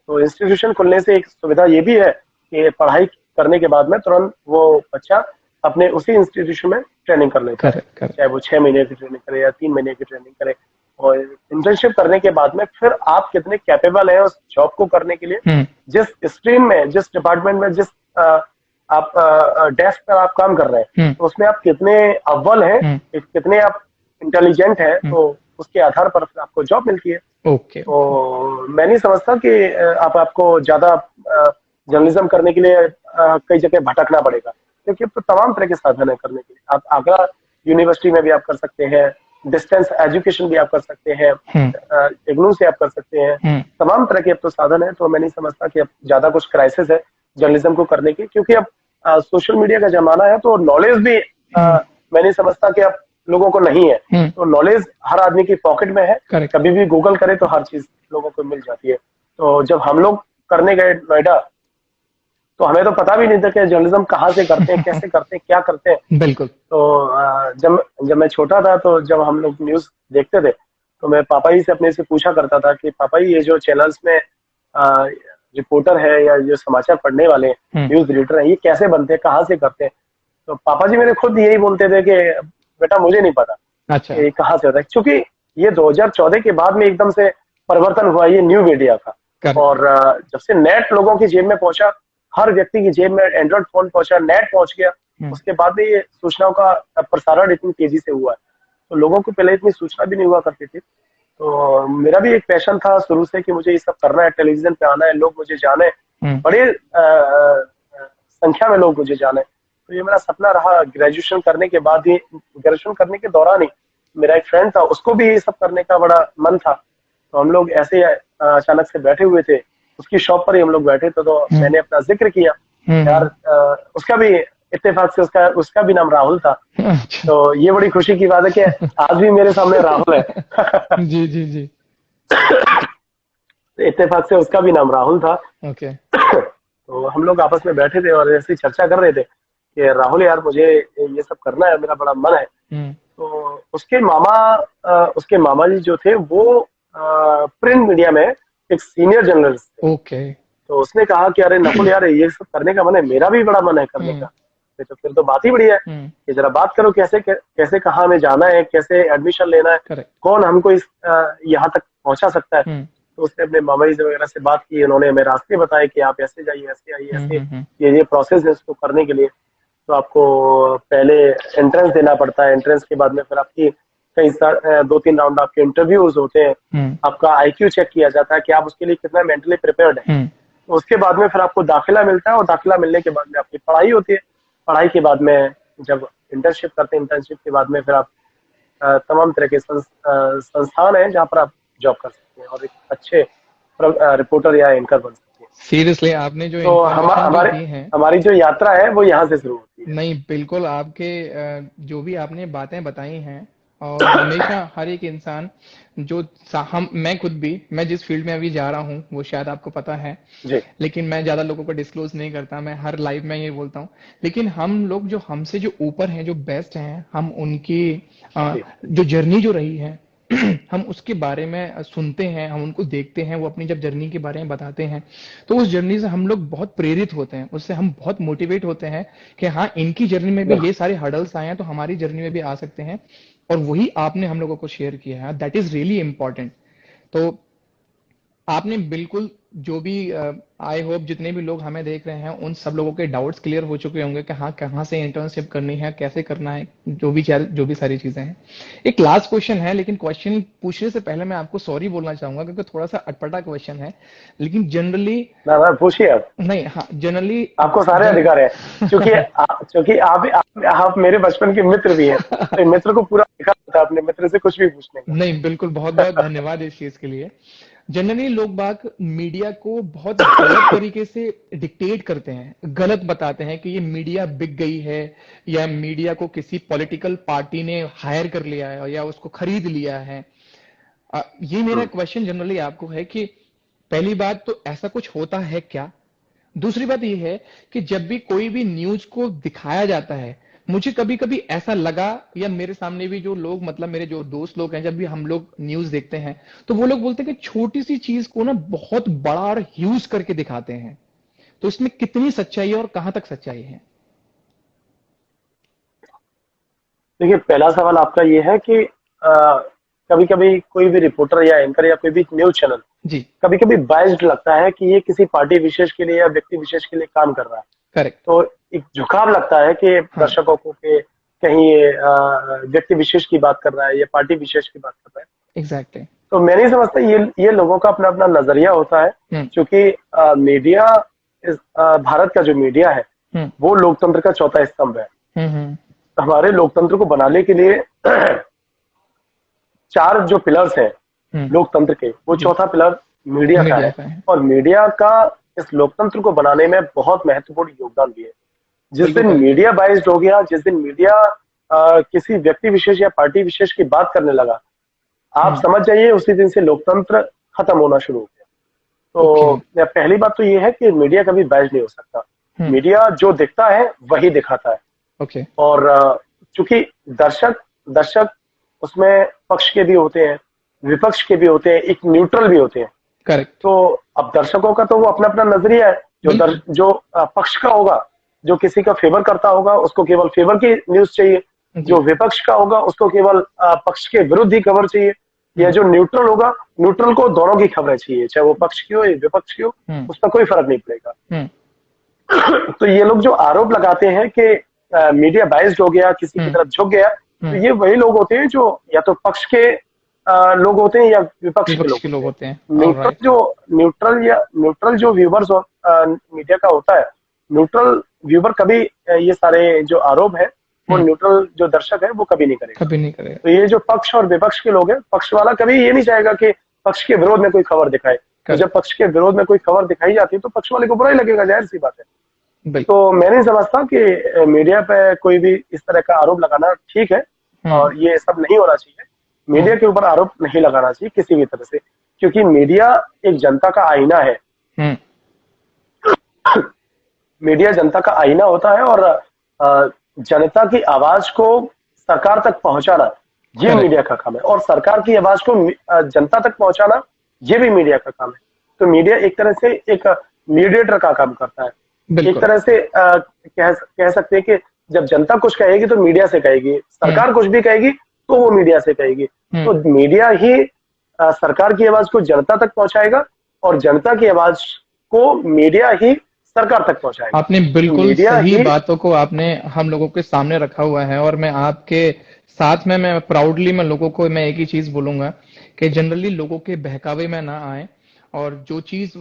तो इंस्टीट्यूशन खोलने से एक सुविधा ये भी है कि पढ़ाई करने के बाद में तुरंत वो बच्चा अपने उसी इंस्टीट्यूशन में ट्रेनिंग कर लेता है, चाहे वो 6 महीने की ट्रेनिंग करे या 3 महीने की ट्रेनिंग करे। और इंटर्नशिप करने के बाद में फिर आप कितने कैपेबल हैं उस जॉब को करने के लिए, जिस स्ट्रीम में, जिस डिपार्टमेंट में, जिस आप डेस्क पर आप काम कर रहे हैं, तो उसमें आप कितने अव्वल हैं, कितने आप इंटेलिजेंट है, तो उसके आधार पर आपको जॉब मिलती है। तो मैं नहीं समझता कि आपको ज्यादा जर्नलिज्म करने के लिए कई जगह भटकना पड़ेगा, क्योंकि तो तमाम तरह के साधन है करने के लिए। आप आगरा यूनिवर्सिटी में भी आप कर सकते हैं, डिस्टेंस एजुकेशन भी आप कर सकते हैं, इग्नू से आप कर सकते हैं, तमाम तरह के अब तो साधन है। तो मैं नहीं समझता कि अब ज्यादा कुछ क्राइसिस है जर्नलिज्म को करने की, क्योंकि अब सोशल मीडिया का जमाना है, तो नॉलेज भी मैं नहीं समझता कि अब लोगों को नहीं है। तो नॉलेज हर आदमी की पॉकेट में है, कभी भी गूगल करे तो हर चीज लोगों को मिल जाती है। तो जब हम लोग करने गए नोएडा, तो हमें तो पता भी नहीं था कि जर्नलिज्म कहाँ से करते हैं, कैसे करते हैं, क्या करते हैं। बिल्कुल। तो जब मैं छोटा था, तो जब हम लोग न्यूज देखते थे, तो मैं पापा जी से अपने से पूछा करता था कि पापा जी, ये जो चैनल्स में रिपोर्टर है या जो समाचार पढ़ने वाले न्यूज रीडर हैं, ये कैसे बनते हैं, कहाँ से करते हैं। तो पापा जी मेरे खुद यही बोलते थे कि बेटा मुझे नहीं पता अच्छा। ये कहाँ से होता है, क्योंकि ये 2014 के बाद में एकदम से परिवर्तन हुआ ये न्यू मीडिया का। Correct. और जब से नेट लोगों की जेब में पहुंचा, हर व्यक्ति की जेब में एंड्रॉइड फोन पहुंचा, नेट पहुंच गया, उसके बाद में ये सूचनाओं का प्रसारण इतनी तेजी से हुआ है। तो लोगों को पहले इतनी सूचना भी नहीं हुआ करती थी। तो मेरा भी एक पैशन था शुरू से कि मुझे ये सब करना है, टेलीविजन पे आना है, लोग मुझे जाने, बड़े संख्या में लोग मुझे जाने। तो ये मेरा सपना रहा। ग्रेजुएशन करने के बाद ही, ग्रेजुएशन करने के दौरान ही मेरा एक फ्रेंड था, उसको भी ये सब करने का बड़ा मन था। तो हम लोग ऐसे अचानक से बैठे हुए थे, उसकी शॉप पर ही हम लोग बैठे थे, तो मैंने अपना जिक्र किया। यार उसका भी इत्तेफाक से उसका भी नाम राहुल था। तो ये बड़ी खुशी की बात है कि आज भी मेरे सामने राहुल है। जी जी जी। इत्तेफाक से उसका भी नाम राहुल था। ओके। तो हम लोग आपस में बैठे थे और ऐसी चर्चा कर रहे थे कि राहुल यार मुझे ये सब करना है, मेरा बड़ा मन है। तो उसके मामा जी जो थे वो प्रिंट मीडिया में एक सीनियर जर्नलिस्ट थे। ओके। तो उसने कहा कि अरे नकुल यार ये सब करने का मन है, मेरा भी बड़ा मन है करने का। तो फिर तो बात ही बढ़िया है कि जरा बात करो कैसे कहाँ हमें जाना है, कैसे एडमिशन लेना है, Correct. कौन हमको इस यहाँ तक पहुंचा सकता है। तो उसने अपने मामा जी वगैरह से बात की, उन्होंने हमें रास्ते बताए कि आप ऐसे जाइए, ऐसे आइए, ऐसे ये प्रोसेस है इसको करने के लिए। तो आपको पहले एंट्रेंस देना पड़ता है, एंट्रेंस के बाद में फिर आपकी कई 2-3 राउंड आपके इंटरव्यूज होते हैं, आपका आईक्यू चेक किया जाता है कि आप उसके लिए कितना मेंटली प्रिपेयर्ड है। तो उसके बाद में फिर आपको दाखिला मिलता है, और दाखिला मिलने के बाद में आपकी पढ़ाई होती है। पढ़ाई के बाद में जब इंटर्नशिप करते हैं, इंटर्नशिप के बाद में फिर आप तमाम तरह के संस्थान हैं जहाँ पर आप जॉब कर सकते हैं और एक अच्छे रिपोर्टर या एंकर बन सकते हैं। सीरियसली आपने जो तो हमारी जो यात्रा है वो यहाँ से शुरू होती है। नहीं बिल्कुल, आपके जो भी आपने बातें बताई हैं, और हमेशा हर एक इंसान जो मैं जिस फील्ड में अभी जा रहा हूँ वो शायद आपको पता है जी। लेकिन मैं ज्यादा लोगों को डिस्क्लोज नहीं करता, मैं हर लाइव में ये बोलता हूँ। लेकिन हम लोग जो हमसे जो ऊपर हैं, जो बेस्ट हैं, हम उनकी जो जर्नी जो रही है हम उसके बारे में सुनते हैं, हम उनको देखते हैं, वो अपनी जब जर्नी के बारे में बताते हैं तो उस जर्नी से हम लोग बहुत प्रेरित होते हैं, उससे हम बहुत मोटिवेट होते हैं कि हाँ इनकी जर्नी में भी ये सारे हर्डल्स आए हैं तो हमारी जर्नी में भी आ सकते हैं। और वही आपने हम लोगों को शेयर किया है, दैट इज रियली इंपॉर्टेंट। तो आपने बिल्कुल जो भी आई होप जितने भी लोग हमें देख रहे हैं उन सब लोगों के डाउट्स क्लियर हो चुके होंगे कि हाँ कहाँ से इंटर्नशिप करनी है, कैसे करना है, जो भी सारी चीजें हैं। एक लास्ट क्वेश्चन है, लेकिन क्वेश्चन पूछने से पहले मैं आपको सॉरी बोलना चाहूंगा क्योंकि थोड़ा सा अटपटा क्वेश्चन है, लेकिन जनरली पूछिए आप। नहीं, हाँ जनरली आपको सारे अधिकार है, क्योंकि आप मेरे बचपन के मित्र भी हैं, तो मित्र को पूरा अधिकार होता है अपने मित्र से कुछ भी पूछने का। नहीं बिल्कुल, बहुत बहुत धन्यवाद इस चीज के लिए। जनरली लोग बाग मीडिया को बहुत गलत तरीके से डिक्टेट करते हैं, गलत बताते हैं कि ये मीडिया बिक गई है, या मीडिया को किसी पॉलिटिकल पार्टी ने हायर कर लिया है या उसको खरीद लिया है। ये मेरा क्वेश्चन जनरली आपको है कि पहली बात तो ऐसा कुछ होता है क्या? दूसरी बात यह है कि जब भी कोई भी न्यूज को दिखाया जाता है, मुझे कभी कभी ऐसा लगा, या मेरे सामने भी जो लोग, मतलब मेरे जो दोस्त लोग हैं, जब भी हम लोग न्यूज देखते हैं तो वो लोग बोलते हैं कि छोटी सी चीज को ना बहुत बड़ा और ह्यूज करके दिखाते हैं। तो इसमें कितनी सच्चाई है और कहां तक सच्चाई है? देखिए, पहला सवाल आपका ये है कि कभी कभी कोई भी रिपोर्टर या एंकर या कोई भी न्यूज चैनल जी कभी कभी बायस्ड लगता है कि ये किसी पार्टी विशेष के लिए या व्यक्ति विशेष के लिए काम कर रहा है। करेक्ट। तो एक झुकाव लगता है कि दर्शकों को कि कहीं ये व्यक्ति विशेष की बात कर रहा है या पार्टी विशेष की बात कर रहा है। एग्जैक्टली। तो मैं नहीं समझता, ये लोगों का अपना अपना नजरिया होता है, क्योंकि मीडिया भारत का जो मीडिया है वो लोकतंत्र का चौथा स्तंभ है। हमारे लोकतंत्र को बनाने के लिए 4 जो पिलर्स हैं लोकतंत्र के, वो चौथा पिलर मीडिया का है। और मीडिया का इस लोकतंत्र को बनाने में बहुत महत्वपूर्ण योगदान भी है। जिस दिन मीडिया बाइज्ड हो गया, जिस दिन मीडिया किसी व्यक्ति विशेष या पार्टी विशेष की बात करने लगा, आप समझ जाइए उसी दिन से लोकतंत्र खत्म होना शुरू हो गया। तो पहली बात तो ये है कि मीडिया कभी बाइज्ड नहीं हो सकता। मीडिया जो दिखता है वही दिखाता है। और चूंकि दर्शक उसमें पक्ष के भी होते हैं, विपक्ष के भी होते हैं, एक न्यूट्रल भी होते हैं। करेक्ट। तो अब दर्शकों का तो वो अपना अपना नजरिया है। जो पक्ष का होगा, जो किसी का फेवर करता होगा, उसको केवल फेवर की न्यूज चाहिए, जो विपक्ष का होगा उसको केवल पक्ष के विरुद्ध ही खबर चाहिए, या जो न्यूट्रल होगा, न्यूट्रल को दोनों की खबरें चाहिए, चाहे वो पक्ष की हो या विपक्ष की हो, उस पर कोई फर्क नहीं पड़ेगा। तो ये लोग जो आरोप लगाते हैं कि मीडिया बाइस्ड हो गया, किसी की तरफ झुक गया, तो ये वही लोग होते हैं जो या तो पक्ष के लोग होते हैं या विपक्ष के लोग होते हैं। न्यूट्रल जो व्यूवर्स मीडिया का होता है, न्यूट्रल व्यूवर कभी ये सारे जो आरोप है वो न्यूट्रल जो दर्शक है वो कभी नहीं करेगा। तो ये जो पक्ष और विपक्ष के लोग हैं, पक्ष वाला कभी ये नहीं चाहेगा कि पक्ष के विरोध में कोई खबर दिखाए। तो जब पक्ष के विरोध में कोई खबर दिखाई जाती है तो पक्ष वाले को बुरा ही लगेगा, जाहिर सी बात है। तो मैं नहीं समझता कि मीडिया पे कोई भी इस तरह का आरोप लगाना ठीक है, और ये सब नहीं होना चाहिए। मीडिया के ऊपर आरोप नहीं लगाना चाहिए किसी भी तरह से, क्योंकि मीडिया एक जनता का आईना है। मीडिया जनता का आईना होता है, और जनता की आवाज को सरकार तक पहुंचाना ये मीडिया का काम है, और सरकार की आवाज को जनता तक पहुंचाना ये भी मीडिया का काम है। तो मीडिया एक तरह से एक मीडिएटर का काम करता है। एक तरह से कह सकते हैं कि जब जनता कुछ कहेगी तो मीडिया से कहेगी, सरकार कुछ भी कहेगी तो वो मीडिया से कहेगी। तो मीडिया ही सरकार की आवाज को जनता तक पहुंचाएगा, और जनता की आवाज को मीडिया ही सरकार तक पहुंचाएगा। आपने बिल्कुल सही बातों को आपने हम लोगों के सामने रखा हुआ है, और मैं आपके साथ में मैं प्राउडली मैं लोगों को मैं एक ही चीज बोलूंगा कि जनरली लोगों के बहकावे में ना आए, और जो चीज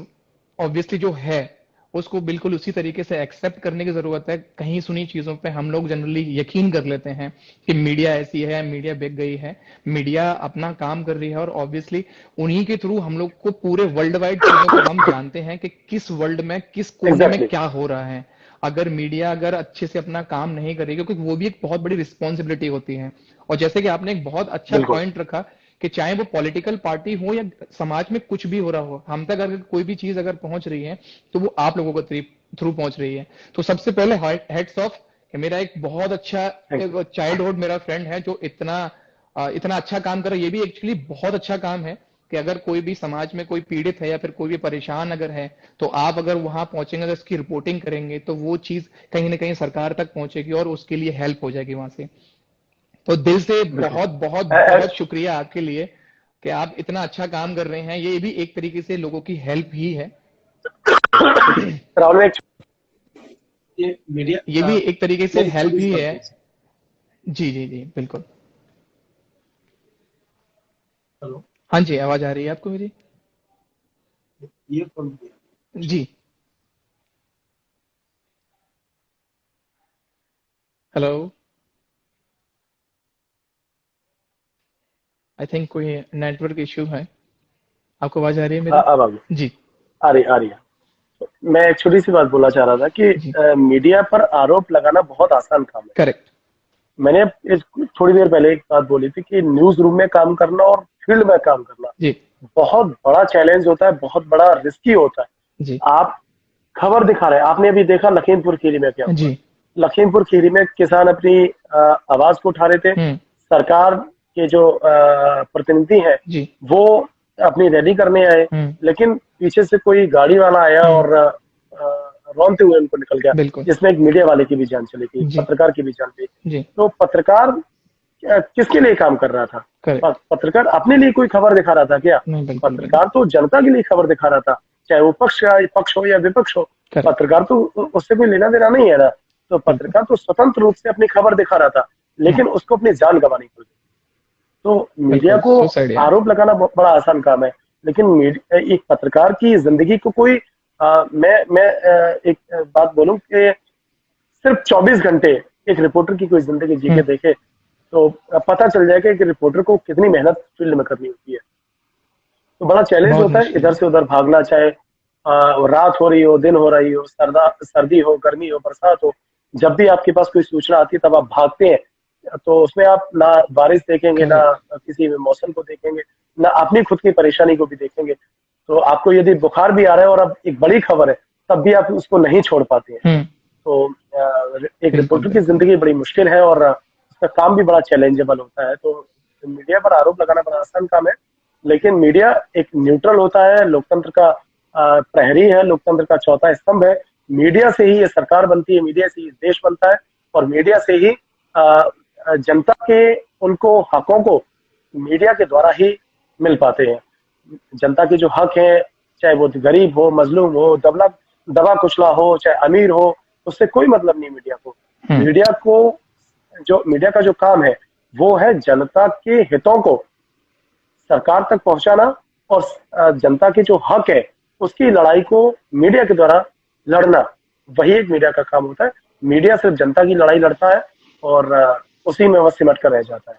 ऑब्वियसली जो है उसको बिल्कुल उसी तरीके से एक्सेप्ट करने की जरूरत है। कहीं सुनी चीजों पे हम लोग जनरली यकीन कर लेते हैं कि मीडिया ऐसी है, मीडिया बिक गई है, मीडिया अपना काम कर रही है, और ऑब्वियसली उन्हीं के थ्रू हम लोग को पूरे वर्ल्ड वाइड चीजों को हम जानते हैं कि किस वर्ल्ड में किस कोने में क्या हो रहा है। अगर मीडिया अगर अच्छे से अपना काम नहीं करेगी, क्योंकि वो भी एक बहुत बड़ी रिस्पॉन्सिबिलिटी होती है। और जैसे कि आपने एक बहुत अच्छा पॉइंट रखा कि चाहे वो पॉलिटिकल पार्टी हो या समाज में कुछ भी हो रहा हो, हम तक अगर कोई भी चीज अगर पहुंच रही है तो वो आप लोगों के थ्रू पहुंच रही है। तो सबसे पहले हेड्स ऑफ कि मेरा एक बहुत अच्छा चाइल्डहुड मेरा फ्रेंड है जो इतना अच्छा काम कर रहा है। ये भी एक्चुअली बहुत अच्छा काम है कि अगर कोई भी समाज में कोई पीड़ित है या फिर कोई भी परेशान अगर है, तो आप अगर वहां पहुंचेंगे, अगर इसकी रिपोर्टिंग करेंगे, तो वो चीज कहीं ना कहीं सरकार तक पहुंचेगी और उसके लिए हेल्प हो जाएगी वहां से। तो दिल से बहुत बहुत बहुत शुक्रिया आपके लिए कि आप इतना अच्छा काम कर रहे हैं। ये भी एक तरीके से लोगों की हेल्प ही है। ये भी एक तरीके से हेल्प ही है। जी जी जी बिल्कुल। हेलो, हाँ जी, आवाज आ रही है आपको मेरी? ये कौन? जी हेलो, आई थिंक कोई नेटवर्क इश्यू है। आपको आवाज आ रही है मेरी? अब आ गई जी, आ रही है। मैं एक छोटी सी बात बोलना चाह रहा था कि मीडिया पर आरोप लगाना बहुत आसान काम है। करेक्ट। मैंने थोड़ी देर पहले एक बात बोली थी कि न्यूज रूम में काम करना और फील्ड में काम करना जी बहुत बड़ा चैलेंज होता है, बहुत बड़ा रिस्की होता है। जी आप खबर दिखा रहे हैं, आपने अभी देखा लखीमपुर खीरी में क्या हुआ। जी लखीमपुर खीरी में किसान अपनी आवाज को उठा रहे थे, सरकार के जो प्रतिनिधि हैं जी वो अपनी रैली करने आए, लेकिन पीछे से कोई गाड़ी वाला आया और रौंदते हुए उनको निकल गया, जिसमें एक मीडिया वाले की भी जान चली गई, पत्रकार की भी जान गई। तो पत्रकार किसके लिए काम कर रहा था? पत्रकार अपने लिए कोई खबर दिखा रहा था क्या? पत्रकार तो जनता के लिए खबर दिखा रहा था, चाहे वो पक्ष हो या विपक्ष हो। पत्रकार तो उससे कोई लेना देना नहीं है ना। तो पत्रकार तो स्वतंत्र रूप से अपनी खबर दिखा रहा था, लेकिन उसको अपनी जान गंवानी पड़ गई। तो मीडिया को आरोप लगाना बड़ा आसान काम है, लेकिन एक पत्रकार की जिंदगी को कोई मैं एक बात बोलूं कि सिर्फ 24 घंटे एक रिपोर्टर की कोई जिंदगी जी के देखे तो पता चल जाएगा कि रिपोर्टर को कितनी मेहनत फील्ड में करनी होती है। तो बड़ा चैलेंज होता है इधर से उधर भागना, चाहे रात हो रही हो, दिन हो रही हो, सर्दी हो, गर्मी हो, बरसात हो, जब भी आपके पास कोई सूचना आती है तब आप भागते हैं। तो उसमें आप ना बारिश देखेंगे, ना किसी मौसम को देखेंगे, ना अपनी खुद की परेशानी को भी देखेंगे। तो आपको यदि बुखार भी आ रहा है और अब एक बड़ी खबर है, तब भी आप उसको नहीं छोड़ पाते हैं। तो एक रिपोर्टर की जिंदगी बड़ी मुश्किल है और उसका काम भी बड़ा चैलेंजेबल होता है। तो मीडिया पर आरोप लगाना बड़ा आसान काम है, लेकिन मीडिया एक न्यूट्रल होता है, लोकतंत्र का प्रहरी है, लोकतंत्र का चौथा स्तंभ है। मीडिया से ही ये सरकार बनती है, मीडिया से ही देश बनता है, और मीडिया से ही जनता के उनको हकों को मीडिया के द्वारा ही मिल पाते हैं। जनता के जो हक हैं, चाहे वो गरीब हो, मजलूम हो, दबा कुचला हो, चाहे अमीर हो, उससे कोई मतलब नहीं मीडिया को। मीडिया का जो काम है वो है जनता के हितों को सरकार तक पहुंचाना और जनता के जो हक है उसकी लड़ाई को मीडिया के द्वारा लड़ना, वही एक मीडिया का काम होता है। मीडिया सिर्फ जनता की लड़ाई लड़ता है और उसी में वह सिमट कर रह जाता है।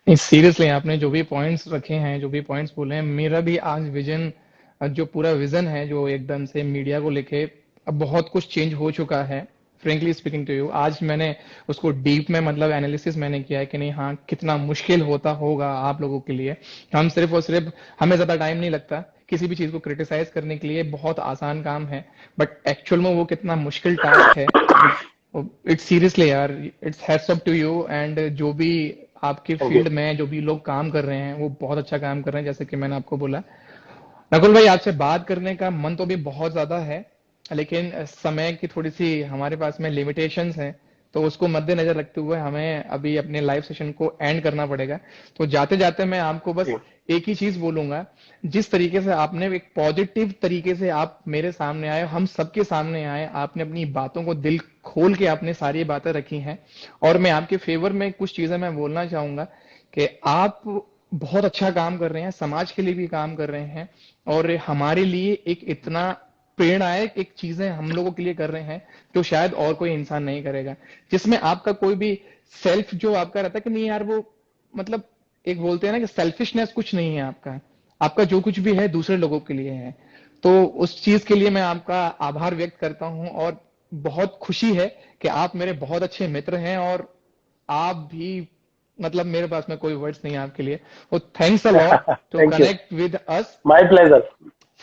नहीं, सीरियसली आपने जो भी पॉइंट्स रखे हैं, जो भी पॉइंट्स बोले हैं, मेरा भी आज विजन, जो पूरा विजन है जो एकदम से मीडिया को लेके, अब बहुत कुछ चेंज हो चुका है। फ्रेंकली स्पीकिंग टू यू, आज मैंने उसको डीप में मतलब एनालिसिस मैंने किया है कि नहीं, हाँ कितना मुश्किल होता होगा आप लोगों के लिए। हम सिर्फ और सिर्फ, हमें ज्यादा टाइम नहीं लगता किसी भी चीज को क्रिटिसाइज करने के लिए, बहुत आसान काम है, बट एक्चुअल में वो कितना मुश्किल टास्क है। इट्स सीरियसली यार, it's hats off to you. And जो भी आपके फील्ड में जो भी लोग काम कर रहे हैं वो बहुत अच्छा काम कर रहे हैं, जैसे कि मैंने आपको बोला। नकुल भाई, आपसे बात करने का मन तो भी बहुत ज्यादा है, लेकिन समय की थोड़ी सी हमारे पास में लिमिटेशंस हैं, तो उसको मद्देनजर रखते हुए हमें अभी अपने लाइव सेशन को एंड करना पड़ेगा। तो जाते जाते मैं आपको बस एक ही चीज बोलूंगा, जिस तरीके से आपने एक पॉजिटिव तरीके से आप मेरे सामने आए, हम सबके सामने आए, आपने अपनी बातों को दिल खोल के आपने सारी बातें रखी हैं, और मैं आपके फेवर में कुछ चीजें मैं बोलना चाहूंगा कि आप बहुत अच्छा काम कर रहे हैं, समाज के लिए भी काम कर रहे हैं, और हमारे लिए एक इतना प्रेरणादायक एक चीजें हम लोगों के लिए कर रहे हैं जो शायद और कोई इंसान नहीं करेगा, जिसमें आपका कोई भी सेल्फ जो आपका रहता है कि नहीं यार, वो मतलब एक बोलते हैं ना कि सेल्फिशनेस कुछ नहीं है आपका, आपका जो कुछ भी है दूसरे लोगों के लिए है। तो उस चीज के लिए मैं आपका आभार व्यक्त करता हूं, और बहुत खुशी है कि आप मेरे बहुत अच्छे मित्र हैं, और आप भी, मतलब मेरे पास में कोई वर्ड्स नहीं है आपके लिए। तो thanks a lot to thank you, connect with us. My pleasure.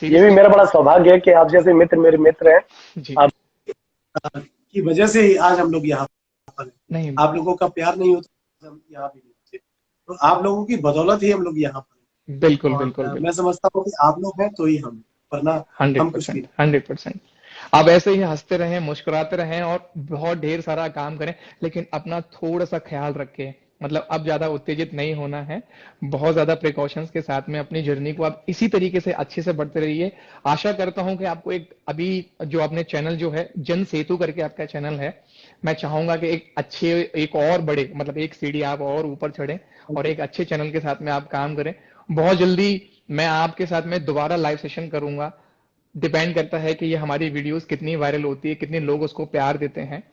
ये भी मेरा बड़ा सौभाग्य है कि आप जैसे मित्र मेरे मित्र हैं। जी, आप की वजह से ही आज हम लोग यहाँ पर हैं। नहीं, आप लोगों का प्यार नहीं होता तो हम यहाँ भी नहीं होते, तो आप लोगों की बदौलत ही हम लोग यहाँ पर हैं। बिल्कुल और बिल्कुल बिल्कुल, मैं समझता हूँ कि आप लोग हैं तो ही हम, वरना हम कुछ भी 100%, 100%। आप ऐसे ही हंसते रहें, मुस्कुराते रहें, और बहुत ढेर सारा काम करें, लेकिन अपना थोड़ा सा ख्याल रखें, मतलब अब ज्यादा उत्तेजित नहीं होना है, बहुत ज्यादा प्रिकॉशंस के साथ में अपनी जर्नी को आप इसी तरीके से अच्छे से बढ़ते रहिए। आशा करता हूं कि आपको एक अभी जो आपने चैनल जो है जन सेतु करके आपका चैनल है, मैं चाहूंगा कि एक अच्छे, एक और बड़े, मतलब एक सीढ़ी आप और ऊपर चढ़े, और एक अच्छे चैनल के साथ में आप काम करें। बहुत जल्दी मैं आपके साथ में दोबारा लाइव सेशन करूंगा। डिपेंड करता है कि ये हमारी वीडियोस कितनी वायरल होती है, कितने लोग उसको प्यार देते हैं।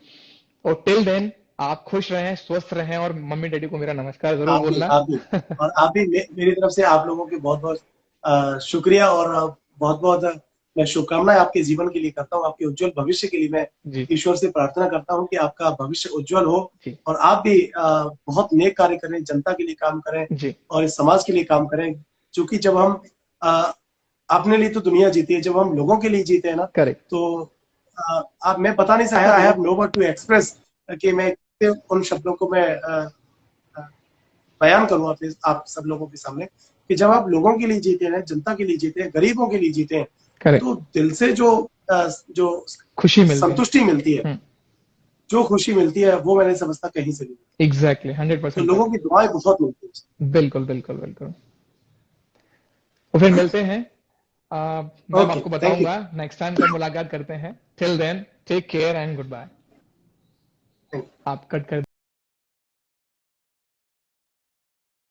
और टिल देन आप खुश रहें, स्वस्थ रहें, और मम्मी डैडी को मेरा नमस्कार जरूर बोलना। आप भी और आप भी मेरी तरफ से आप लोगों के बहुत बहुत शुक्रिया, और बहुत बहुत मैं शुभकामनाएं आपके जीवन के लिए करता हूँ। आपके उज्जवल भविष्य के लिए मैं जी ईश्वर से प्रार्थना करता हूँ कि आपका भविष्य उज्जवल हो, जी और आप भी बहुत नेक कार्य करें, जनता के लिए काम करें जी, और इस समाज के लिए काम करें। क्योंकि जब हम अपने लिए तो दुनिया जीती है, जब हम लोगों के लिए जीते हैं ना, करेक्ट, तो आप, मैं पता नहीं सकता, I have no word to express कि मैं उन शब्दों को मैं बयान करूं आप सब लोगों के सामने, कि जब आप लोगों के लिए जीते हैं, जनता के लिए जीते हैं, गरीबों के लिए जीते हैं, करेक्ट, तो दिल से जो खुशी मिलती है। संतुष्टि मिलती है, जो खुशी मिलती है, वो मैंने समझता कहीं से नहीं। एग्जैक्टली, तो 100% लोगों करेक्ट। की दुआएं बहुत मिलती है। बिल्कुल बिल्कुल बिल्कुल। तो फिर मिलते हैं, मैं ओके, आपको थैंक बताऊंगा नेक्स्ट टाइम कब मुलाकात करते हैं। Till then take care and goodbye. You. आप कट कर